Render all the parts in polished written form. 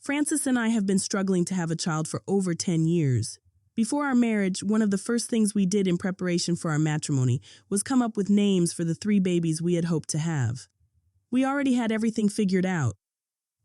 Francis and I have been struggling to have a child for over 10 years. Before our marriage, one of the first things we did in preparation for our matrimony was come up with names for the 3 babies we had hoped to have. We already had everything figured out,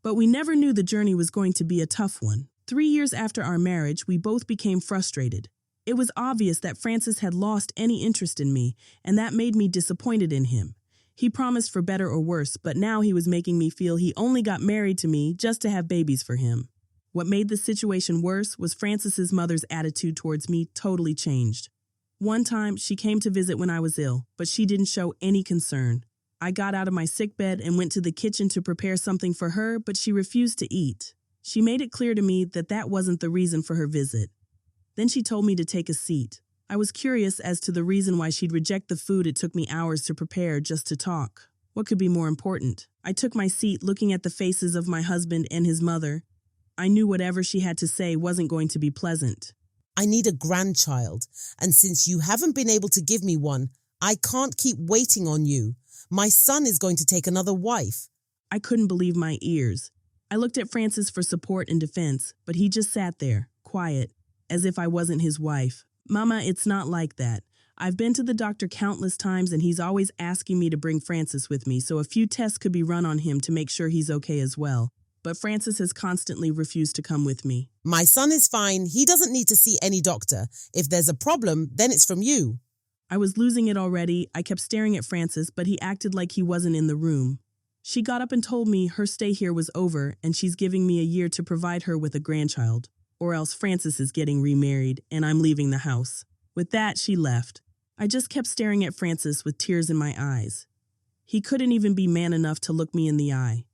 but we never knew the journey was going to be a tough one. 3 years after our marriage, we both became frustrated. It was obvious that Francis had lost any interest in me, and that made me disappointed in him. He promised for better or worse, but now he was making me feel he only got married to me just to have babies for him. What made the situation worse was Francis's mother's attitude towards me totally changed. One time, she came to visit when I was ill, but she didn't show any concern. I got out of my sickbed and went to the kitchen to prepare something for her, but she refused to eat. She made it clear to me that that wasn't the reason for her visit. Then she told me to take a seat. I was curious as to the reason why she'd reject the food it took me hours to prepare just to talk. What could be more important? I took my seat looking at the faces of my husband and his mother. I knew whatever she had to say wasn't going to be pleasant. I need a grandchild, and since you haven't been able to give me one, I can't keep waiting on you. My son is going to take another wife. I couldn't believe my ears. I looked at Francis for support and defense, but he just sat there, quiet, as if I wasn't his wife. Mama, it's not like that. I've been to the doctor countless times and he's always asking me to bring Francis with me, so a few tests could be run on him to make sure he's okay as well. But Francis has constantly refused to come with me. My son is fine. He doesn't need to see any doctor. If there's a problem, then it's from you. I was losing it already. I kept staring at Francis, but he acted like he wasn't in the room. She got up and told me her stay here was over and she's giving me a year to provide her with a grandchild. Or else Francis is getting remarried and I'm leaving the house. With that, she left. I just kept staring at Francis with tears in my eyes. He couldn't even be man enough to look me in the eye.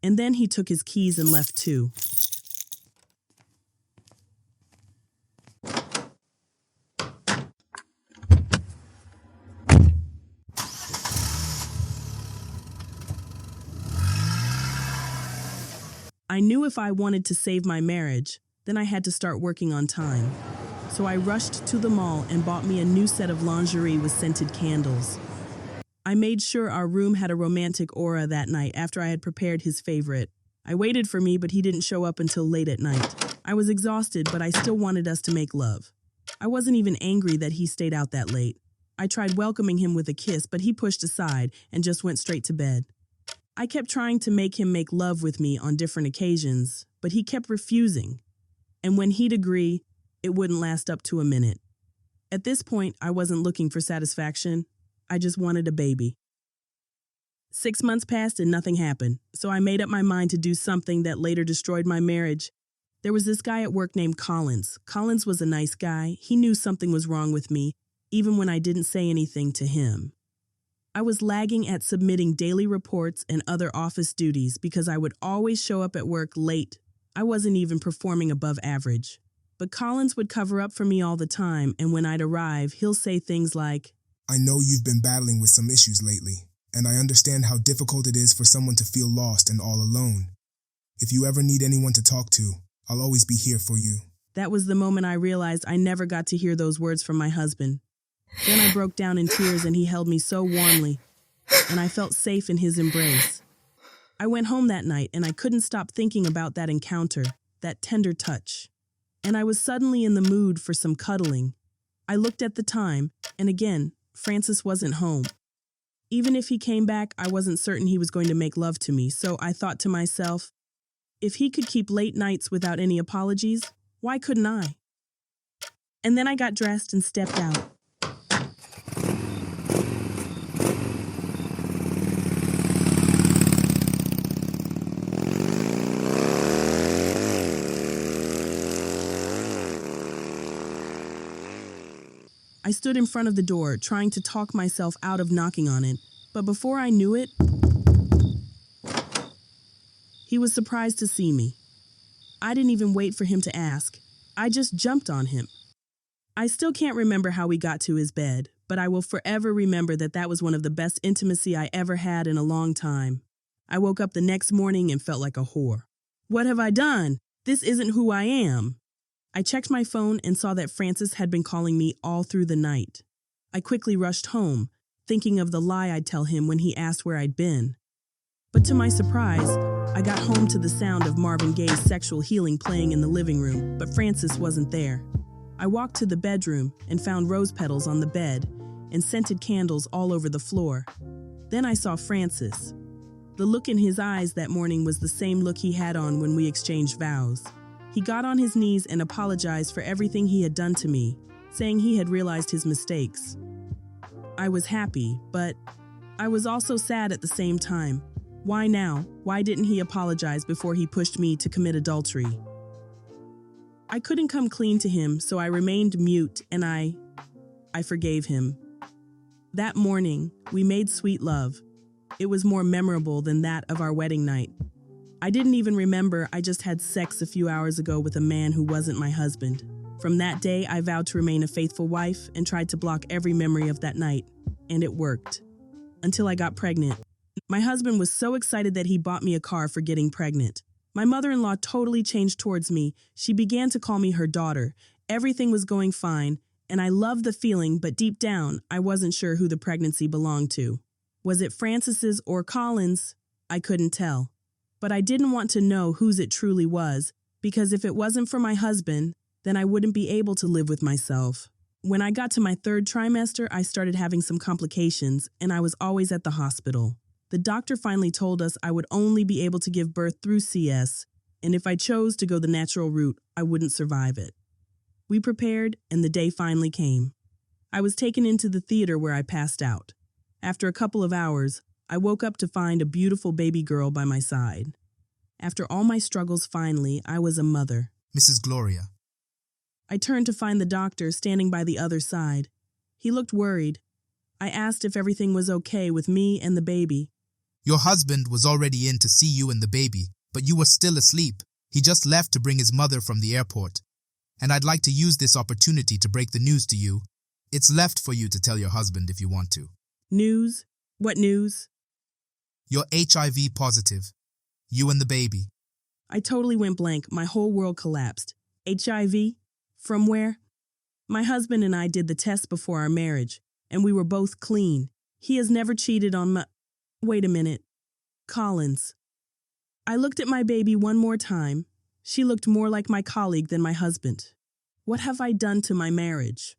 And then he took his keys and left too. I knew if I wanted to save my marriage, then I had to start working on time. So I rushed to the mall and bought me a new set of lingerie with scented candles. I made sure our room had a romantic aura that night after I had prepared his favorite. I waited for me, but he didn't show up until late at night. I was exhausted, but I still wanted us to make love. I wasn't even angry that he stayed out that late. I tried welcoming him with a kiss, but he pushed aside and just went straight to bed. I kept trying to make him make love with me on different occasions, but he kept refusing. And when he'd agree, it wouldn't last up to a minute. At this point, I wasn't looking for satisfaction. I just wanted a baby. 6 months passed and nothing happened, so I made up my mind to do something that later destroyed my marriage. There was this guy at work named Collins. Collins was a nice guy. He knew something was wrong with me, even when I didn't say anything to him. I was lagging at submitting daily reports and other office duties because I would always show up at work late. I wasn't even performing above average. But Collins would cover up for me all the time, and when I'd arrive, he'll say things like, I know you've been battling with some issues lately, and I understand how difficult it is for someone to feel lost and all alone. If you ever need anyone to talk to, I'll always be here for you. That was the moment I realized I never got to hear those words from my husband. Then I broke down in tears and he held me so warmly, and I felt safe in his embrace. I went home that night and I couldn't stop thinking about that encounter, that tender touch. And I was suddenly in the mood for some cuddling. I looked at the time, and again, Francis wasn't home. Even if he came back, I wasn't certain he was going to make love to me, so I thought to myself, if he could keep late nights without any apologies, why couldn't I? And then I got dressed and stepped out. I stood in front of the door, trying to talk myself out of knocking on it, but before I knew it, he was surprised to see me. I didn't even wait for him to ask. I just jumped on him. I still can't remember how we got to his bed, but I will forever remember that that was one of the best intimacy I ever had in a long time. I woke up the next morning and felt like a whore. What have I done? This isn't who I am. I checked my phone and saw that Francis had been calling me all through the night. I quickly rushed home, thinking of the lie I'd tell him when he asked where I'd been. But to my surprise, I got home to the sound of Marvin Gaye's Sexual Healing playing in the living room, but Francis wasn't there. I walked to the bedroom and found rose petals on the bed and scented candles all over the floor. Then I saw Francis. The look in his eyes that morning was the same look he had on when we exchanged vows. He got on his knees and apologized for everything he had done to me, saying he had realized his mistakes. I was happy, but I was also sad at the same time. Why now? Why didn't he apologize before he pushed me to commit adultery? I couldn't come clean to him, so I remained mute and I forgave him. That morning, we made sweet love. It was more memorable than that of our wedding night. I didn't even remember I just had sex a few hours ago with a man who wasn't my husband. From that day, I vowed to remain a faithful wife and tried to block every memory of that night. And it worked. Until I got pregnant. My husband was so excited that he bought me a car for getting pregnant. My mother-in-law totally changed towards me. She began to call me her daughter. Everything was going fine, and I loved the feeling, but deep down, I wasn't sure who the pregnancy belonged to. Was it Francis's or Colin's? I couldn't tell. But I didn't want to know whose it truly was, because if it wasn't for my husband, then I wouldn't be able to live with myself. When I got to my third trimester, I started having some complications, and I was always at the hospital. The doctor finally told us I would only be able to give birth through CS, and if I chose to go the natural route, I wouldn't survive it. We prepared, and the day finally came. I was taken into the theater where I passed out. After a couple of hours, I woke up to find a beautiful baby girl by my side. After all my struggles, finally, I was a mother. Mrs. Gloria. I turned to find the doctor standing by the other side. He looked worried. I asked if everything was okay with me and the baby. Your husband was already in to see you and the baby, but you were still asleep. He just left to bring his mother from the airport. And I'd like to use this opportunity to break the news to you. It's left for you to tell your husband if you want to. News? What news? You're HIV positive. You and the baby. I totally went blank. My whole world collapsed. HIV? From where? My husband and I did the test before our marriage, and we were both clean. He has never cheated on my... Wait a minute. Collins. I looked at my baby one more time. She looked more like my colleague than my husband. What have I done to my marriage?